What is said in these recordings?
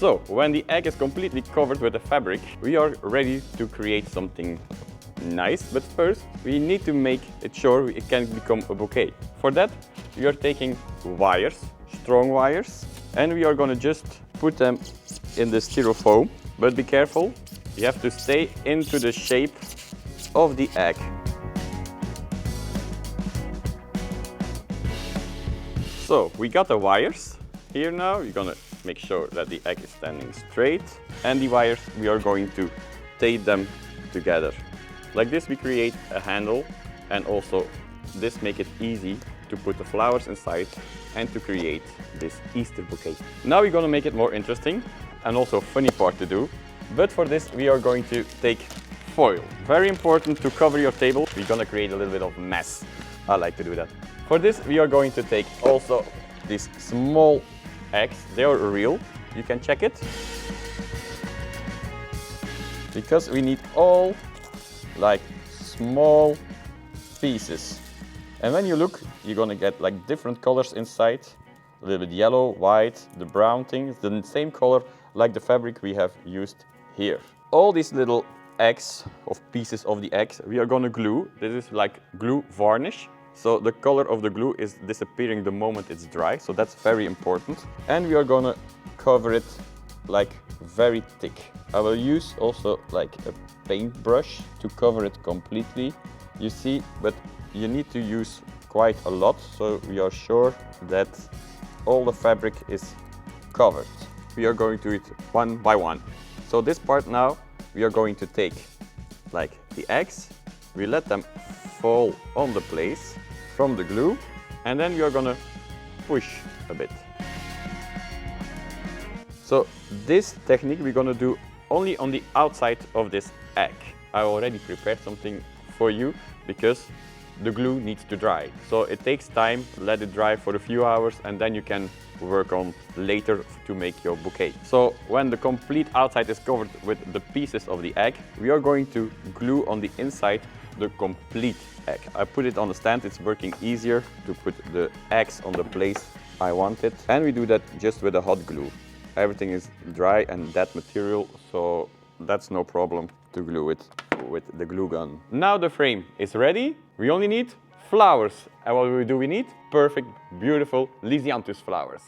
So, when the egg is completely covered with the fabric, we are ready to create something nice, but first we need to make it sure it can become a bouquet. For that, we are taking wires, strong wires, and we are going to just put them in the styrofoam, but be careful, you have to stay into the shape of the egg. So we got the wires here now. We're going to make sure that the egg is standing straight, and the wires we are going to tape them together. Like this we create a handle, and also this make it easy to put the flowers inside and to create this Easter bouquet. Now we're going to make it more interesting and also a funny part to do. But for this we are going to take foil. Very important to cover your table. We're going to create a little bit of mess. I like to do that. For this we are going to take also these small eggs. They are real. You can check it. Because we need all like small pieces. And when you look, you're gonna get like different colors inside. A little bit yellow, white, the brown thing, the same color like the fabric we have used here. All these little eggs, of pieces of the eggs, we are gonna glue. This is like glue varnish. So the color of the glue is disappearing the moment it's dry, so that's very important. And we are gonna cover it like very thick. I will use also like a paintbrush to cover it completely, you see, but you need to use quite a lot, so we are sure that all the fabric is covered. We are going to do it one by one. So this part now, we are going to take like the eggs, we let them fall on the place from the glue, and then we are gonna push a bit. So this technique we're gonna do only on the outside of this egg. I already prepared something for you because the glue needs to dry. So it takes time, let it dry for a few hours, and then you can work on later to make your bouquet. So when the complete outside is covered with the pieces of the egg, we are going to glue on the inside the complete egg. I put it on the stand, it's working easier to put the eggs on the place I want it. And we do that just with a hot glue. Everything is dry and that material, so that's no problem to glue it with the glue gun. Now the frame is ready. We only need flowers. And what do we need? Perfect, beautiful Lisianthus flowers.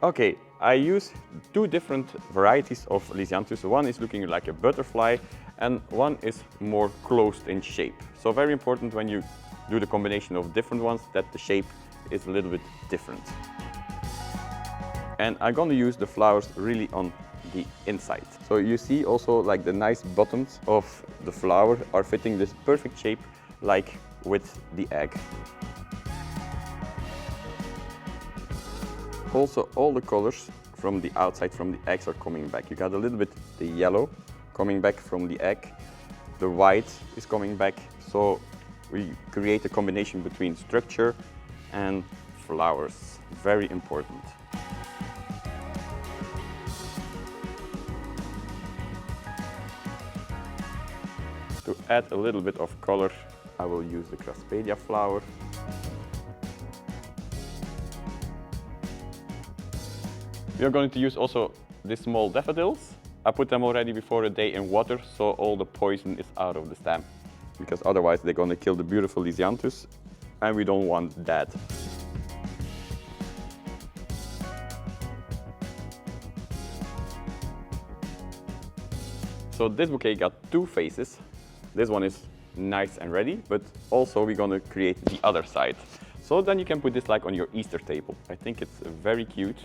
Okay, I use two different varieties of Lisianthus. One is looking like a butterfly and one is more closed in shape. So very important when you do the combination of different ones that the shape is a little bit different. And I'm gonna use the flowers really on the inside. So you see also like the nice bottoms of the flower are fitting this perfect shape like with the egg. Also all the colors from the outside from the eggs are coming back. You got a little bit the yellow coming back from the egg. The white is coming back. So we create a combination between structure and flowers. Very important. To add a little bit of color, I will use the Craspedia flower. We are going to use also these small daffodils. I put them already before a day in water, so all the poison is out of the stem. Because otherwise they're going to kill the beautiful Lisianthus, and we don't want that. So this bouquet got two faces. This one is nice and ready, but also we're going to create the other side. So then you can put this like on your Easter table. I think it's very cute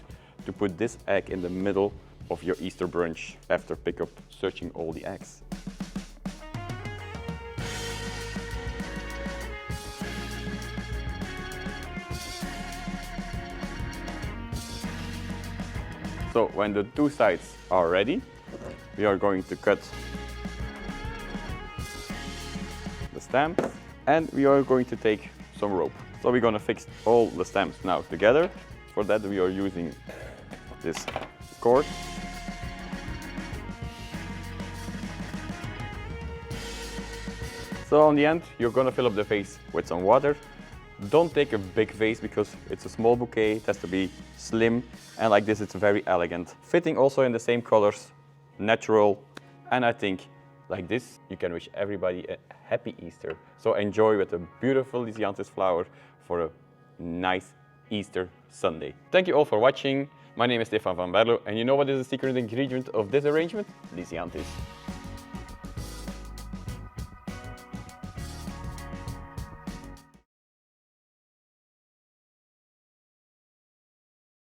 to put this egg in the middle of your Easter brunch after pickup, searching all the eggs. So when the two sides are ready, we are going to cut the stem and we are going to take some rope. So we're going to fix all the stems now together. For that we are using this cord. So on the end you're going to fill up the vase with some water Don't take a big vase because it's a small bouquet, it has to be slim, and like this it's very elegant. Fitting also in the same colors, natural, and I think like this you can wish everybody a happy Easter. So enjoy with a beautiful Lisianthus flower for a nice Easter Sunday. Thank you all for watching. My name is Stefan van Berlo, and you know what is the secret ingredient of this arrangement? Lisianthus.